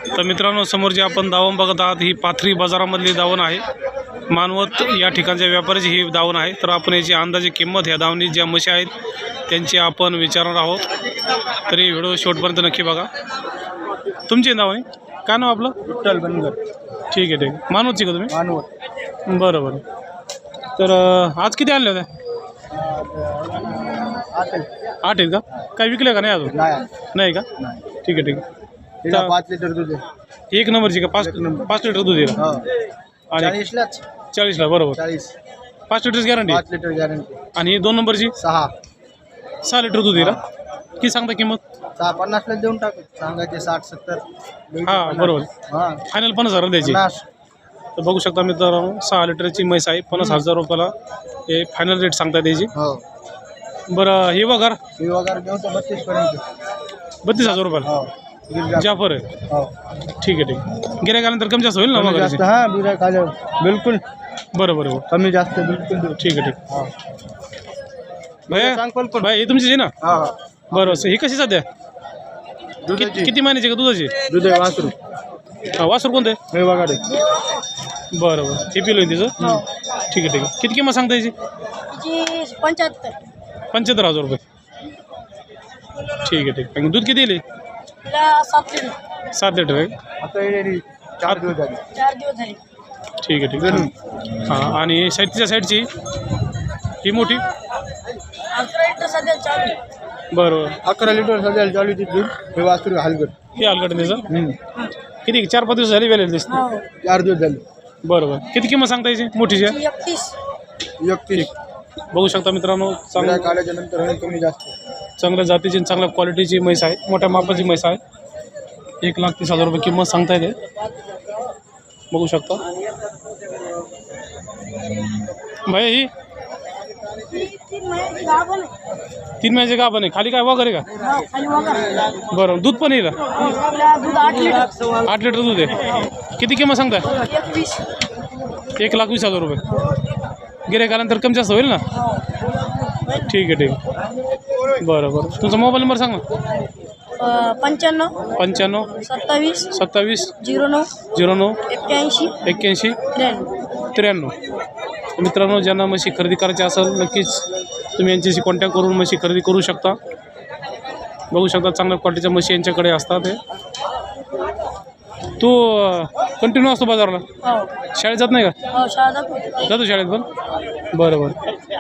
तर मित्रांनो, समोर जी आपण दावण बघत आहात ही पाथरी बाजारामधली दावण आहे. मानवत या ठिकाणच्या व्यापाऱ्याची ही दावण आहे. तर आपण याची अंदाजे किंमत ह्या दावणीत ज्या म्हशी आहेत त्यांची आपण विचारणार आहोत. तरी व्हिडिओ शेवटपर्यंत नक्की बघा. तुमची दावणी काय नाव आपलं? विठ्ठल बनगर. ठीक आहे. मानवतची का तुम्ही? मानवत. बरं बरं. तर आज किती आणले होते? 8 आहेत का? काय विकले का नाही अजून? नाही का? ठीक आहे. 5 लिटर दूध आहे. एक नंबरची का? 5 लिटर दूध येईल. आणि 40ला बरोबर. 5 लिटर गॅरंटी. 5 litre guarantee. आणि 2 नंबरची 6 लिटर दूध येईल. किती सांगता किंमत? 50 ला देऊन टाकू. सांगायचे 60-70. हां बरोबर. फायनल 50,000 द्यायची. तर बघू शकता मित्रांनो, 6 लिटरची म्हैस आहे. 50,000 रुपयाला हे फायनल रेट सांगता द्यायची. बरं, हे वगैर देऊ तो 32 पर्यंत. 32,000 रुपयाला जाफर आहे. ठीक आहे. गिऱ्हाईक आल्यानंतर कमी जास्त होईल ना? मग हां बिलकुल. बरं कमी जास्त बिलकुल. ठीक आहे. भैया भाई हे तुमचीच आहे ना? बरं. ही कशी सध्या? किती महिन्याची का दुधाची? दूध आहे. वासरू. वासरू कोणतं आहे? बरं. हे पिलो आहे तिचं. ठीक आहे. किती किंमत सांगता याची? 75,000 रुपये. ठीक आहे. आणि दूध किती येईल? 7 लिटर आहे. आता 4 दिवस झाले. ठीक आहे. हां. आणि तिच्या साईडची ही मोठी? बरोबर. 11 लिटर सध्या चालू दूध. हे वासरू हलगट. हे हलगट त्याचं किती? 4-5 दिवस झाली वेळेला दिसते. 4 दिवस झाले. बरोबर. किती किंमत सांगता याची मोठीची? 31. बघू शकता मित्रांनो, चांगल्या काढायच्या नंतर कमी जास्त चांगल्या जातीची चांगल्या क्वालिटीची म्हैस आहे. मोठ्या मापाची म्हैस आहे. 1,30,000 रुपये किंमत सांगता येते. बघू शकता. भाई ही 3 महिन्याचे का पण आहे? खाली काय वगैरे का? बरं. दूध पण येईल? 8 लिटर दूध आहे. किती किंमत सांगताय? 1,20,000 रुपये. गिऱ्हाईक आल्यानंतर कमी जास्त होईल ना? ठीक आहे. बरं. तुमचा मोबाईल नंबर सांगा. 95 27 09 81 93. मित्रांनो, ज्यांना म्हशी खरेदी करायची असेल नक्कीच तुम्ही यांच्याशी कॉन्टॅक्ट करून म्हशी खरेदी करू शकता. बघू शकता चांगल्या क्वालिटीच्या म्हशी यांच्याकडे असतात. तू कंटिन्यू असतो बाजारला? शाळेत जात नाही का? जातो शाळेत पण. बरं.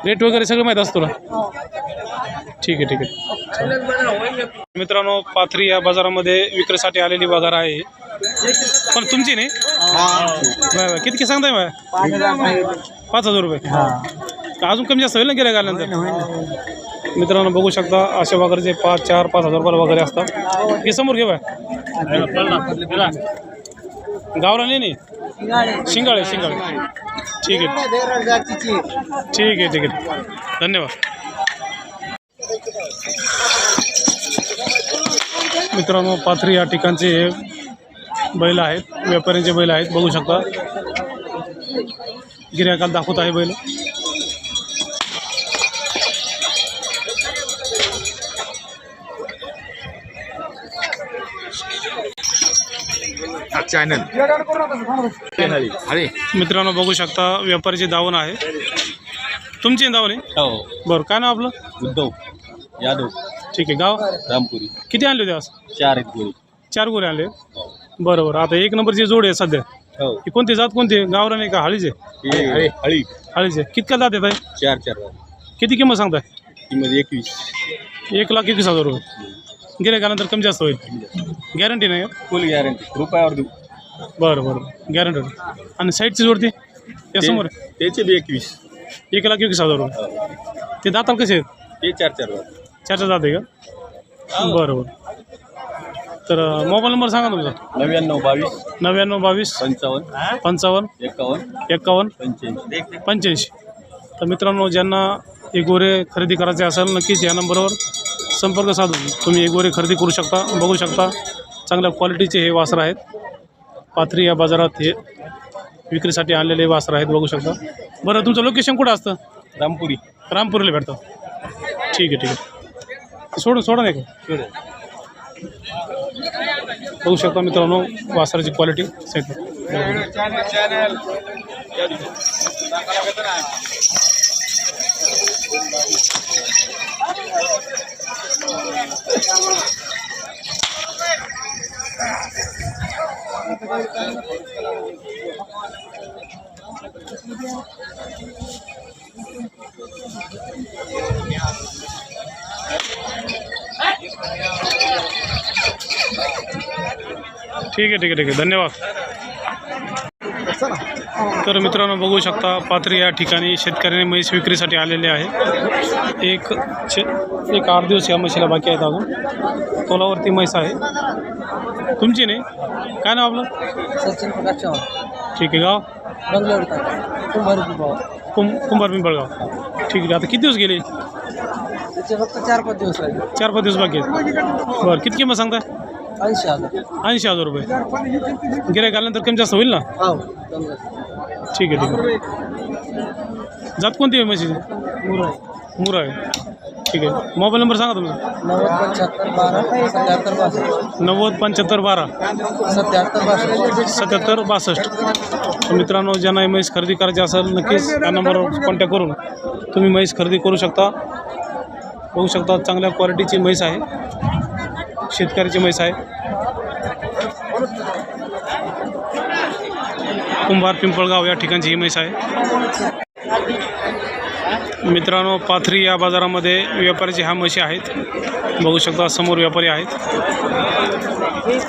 रेट वगैरे सगळं माहीत असतो ना? ठीक आहे. मित्रांनो, पाथरी या बाजारामध्ये विक्रीसाठी आलेली बाजार आहे. पण तुमची नाही? किती सांगताय मग? 5,000 रुपये. अजून कमी जास्त होईल ना गिऱ्हाईक आल्यानंतर? मित्रांनो, बघू शकता अशा वगैरेचे 5,000 रुपयाला वगैरे असतात. हे समोर घेऊ. गावरान नाही? शिंगाळे. ठीक आहे. धन्यवाद. मित्रांनो, पाथरी या ठिकाणचे बैल आहेत. व्यापाऱ्यांचे बैल आहेत. बघू शकता. गिऱ्हाईकाला दाखवत आहे बैल. मित्रांनो, बघू शकता व्यापाऱ्याची दावण आहे. तुमची दावण आहे? बरं. काय नाव आपलं? उद्धव यादव. ठीक आहे. गाव? रामपुरी. किती आणले होते आज? 4 आहेत गोळी. 4 गोरे आणले. बरोबर. आता 1 नंबरची जोड आहे सध्या. ही कोणती जात? कोणती? गावरान आहे का हळीचे? हळीचे. कितका जात येत आहे? 4 किती किंमत सांगताय? किंमत 21. 1,21,000 रुपये. गिऱ्हाईकानंतर कमी जास्त होईल. गॅरंटी नाही का? फुल गॅरंटी. रुपयावर देऊ. बरं. गॅरंटी. आणि साईडची जोडती या समोर? त्याचे बी 21. 1,21,000 रुपये. ते दाताल कसे आहेत? ते 4 जात आहे का? बरं. तर मोबाईल नंबर सांगा तुमचा. 99 22 55 51 85. तर मित्रांनो, ज्यांना हे गोरे खरेदी करायचे असेल नक्कीच या नंबरवर संपर्क साधून तुम्ही हे गोरे खरेदी करू शकता. बघू शकता चांगल्या क्वालिटीचे हे वासरं आहेत. पाथरी या बाजारात हे विक्रीसाठी आणलेले वासरं आहेत. बघू शकता. बरं, तुमचं लोकेशन कुठं असतं? रामपुरीला भेटतं. ठीक आहे. सोडा नाही का? बघू शकता मित्रांनो वासराची क्वालिटी सेट. ठीक आहे धन्यवाद. तर मित्रांनो बघू शकता पाथरी या ठिकाणी शेतकऱ्याने म्हैस विक्रीसाठी आलेले आहे. एक 8 दिवस या म्हशीला बाकी आहेत अजून. तोलावरती म्हैस आहे. तुमची नाही काय नाव आपलं? सचिन प्रकाश चव्हाण. ठीक आहे. गाव? कुंभार पिंपळगाव. ठीक आहे. आता किती दिवस गेले? त्याचे फक्त 4-5 दिवस राहिले. 4-5 दिवस बाकी आहेत. बरं किती किंमत सांगताय? 80,000. 80,000 रुपये. गिऱ्हाईक आल्यानंतर कमी जास्त होईल ना? हो. ठीक आहे. जात कोणती आहे म्हशीची? मुरा आहे. ठीक आहे. मोबाईल नंबर सांगा तुमचा. 90-75-12 90-75-12 77-62. तर मित्रांनो ज्यांना ही म्हैस खरेदी करायची असेल नक्कीच या नंबरवर कॉन्टॅक्ट करून तुम्ही म्हैस खरेदी करू शकता. बघू शकता चांगल्या क्वालिटीची म्हैस आहे. शेतकऱ्याची म्हैस आहे. कुंभार पिंपळगाव या ठिकाणची ही म्हैस आहे. मित्रांनो पाथरी या बाजारामध्ये व्यापाऱ्याचे ह्या म्हशी आहेत. बघू शकता समोर व्यापारी आहेत.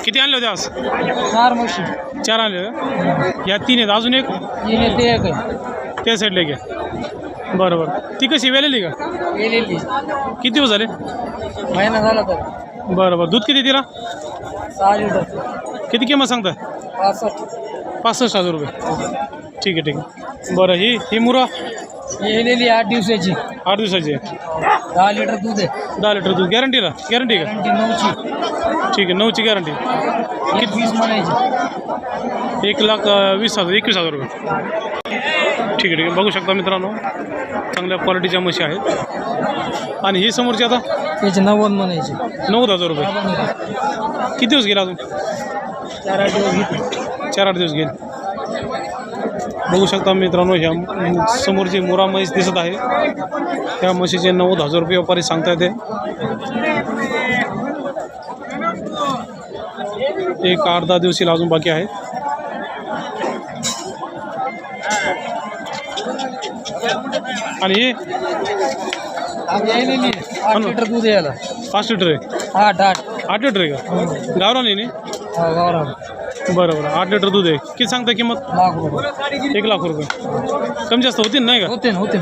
किती आणले होते आज? 4 म्हशी. 4 आणले होते. या 3 आहेत. अजून एक ते एक आहे. त्या साईडला घ्या. बरं. ती कशी वेलेली का? गेलेली. किती दिवस झाले? महिना झाला तर. बरं. दूध किती तिला? 6 लिटर. किती किंमत सांगताय? 65,000 रुपये. ठीक आहे. बरं ही मुरा गेलेली 8 दिवसाची. 8 दिवसाची आहे. 10 लिटर दूध आहे. 10 लिटर दूध. गॅरंटी का? गॅरंटी 9ची. ठीक आहे. 9ची गॅरंटी. किती 20 म्हणायची. 1,20,000 21,000 रुपये. ठीक आहे. बघू शकता मित्रांनो चांगल्या क्वालिटीच्या म्हशी आहेत. आणि ही समोरची आता त्याचे 90 म्हणायचे. 90,000 रुपये. किती दिवस गेला अजून? 4-8 दिवस घेतले. 4-8 दिवस गेले. बघू शकता मित्रांनो ह्या समोरची मुरा म्हैस दिसत आहे. त्या म्हशीचे 90,000 रुपये व्यापारी सांगता येते. एक 8-10 दिवस अजून बाकी आहे. आणि हे 8 लिटर दूध यायला. 5 लिटर आहे. 8 लिटर आहे का? गावरान आहे नाही? बरं 8 लिटर दूध आहे. किती सांगता किंमत? ₹1,00,000. 1,00,000 रुपये. कमी जास्त होतील नाही का? होते.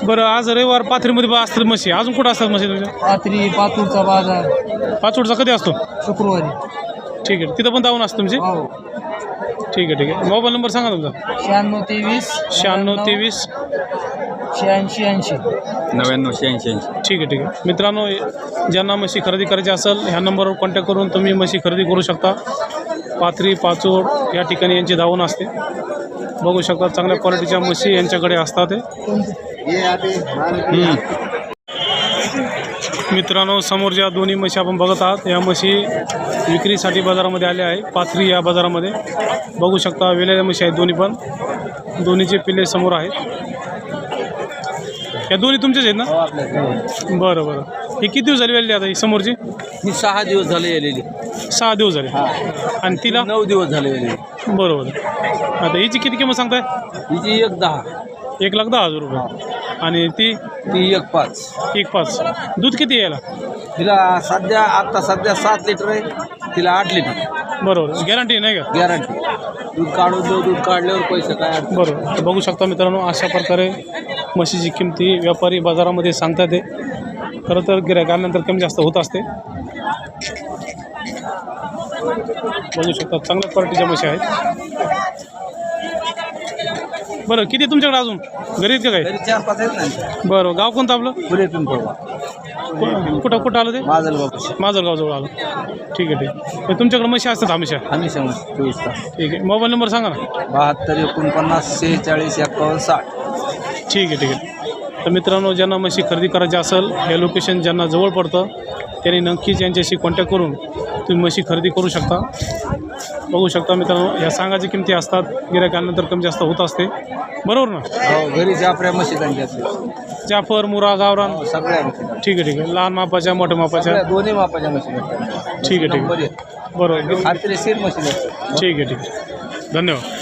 बरं आज रविवार पाथरीमध्ये असतात म्हशी. अजून कुठं असतात म्हशी तुमच्या? पाथरी पातूरचा बाजार. पाचोडचा कधी असतो? शुक्रवारी. ठीक आहे. तिथं पण जाऊन असतं तुमची? हो. ठीक आहे. मोबाईल नंबर सांगा तुमचा. 9623 9623 8680. 99-86. ठीक आहे. मित्रांनो ज्यांना म्हशी खरेदी करायची असेल ह्या नंबरवर कॉन्टॅक्ट करून तुम्ही म्हशी खरेदी करू शकता. पाथरी पाचोड या ठिकाणी यांची धावून असते. बघू शकता चांगल्या क्वालिटीच्या म्हशी यांच्याकडे असतात. मित्रांनो समोर ज्या दोन्ही म्हशी आपण बघत आहात या म्हशी विक्रीसाठी बाजारामध्ये आल्या आहे. पाथरी या बाजारामध्ये बघू शकता वेलेल्या म्हशी आहेत दोन्ही पण. दोन्हीचे पिल्ले समोर आहेत. या दोन्ही तुमचेच आहेत ना? बरं. ही किती दिवस झाली वेलेली आता ही समोरची? ही 6 दिवस झाले गेलेली. 6 दिवस झाले. आणि तिला 9 दिवस झाले गेलेली. बरोबर. आता हिची किती किंमत सांगताय? हिची 1,10. 1,10,000 रुपये. आणि ती 1,5. 1,5. दूध किती यायला? तिला आता सध्या 7 लिटर आहे. तिला 8 लिटर. बरोबर. गॅरंटी नाही का? गॅरंटी. दूध काढल्यावर पैसे काय? बरोबर. तर बघू शकता मित्रांनो अशा प्रकारे म्हशीची किमती व्यापारी बाजारामध्ये सांगतात. खरं तर गिऱ्हाईक आल्यानंतर कमी जास्त होत असते. बघू शकता चांगल्या क्वालिटीच्या म्हशी आहेत. बरं किती तुमच्याकडे अजून घरी आहेत का काय? 4-5 आहेत ना. बरं. गाव कोणतं आपलं? कुठं आलं ते? माजलगावजवळ आलं. ठीक आहे. तर तुमच्याकडे म्हशी असतात हमेशा? 24 तास. ठीक आहे. मोबाईल नंबर सांगा ना. 72 49 46 51 60. ठीक आहे. तर मित्रांनो ज्यांना म्हशी खरेदी करायची असेल हे लोकेशन ज्यांना जवळ पडतं त्यांनी नक्कीच यांच्याशी कॉन्टॅक्ट करून तुम्ही म्हशी खरेदी करू शकता. बघू शकता मित्रांनो, या सांगाची किमती असतात, गिऱ्हाईकांनंतर कमी जास्त होत असते, बरोबर ना? हो घरी जाफऱ्या म्हशी त्यांच्या असतात. जाफर, मुरा, गावरान, सगळ्या म्हशी. ठीक आहे ठीक आहे. लहान मापाच्या मोठ्या मापाच्या, सगळ्या दोन्ही मापाच्या म्हशी भेटतात. ठीक आहे ठीक नंबर आहे. एक. बरोबर, खात्रीशीर म्हशी भेटतात. ठीक आहे ठीक आहे. धन्यवाद.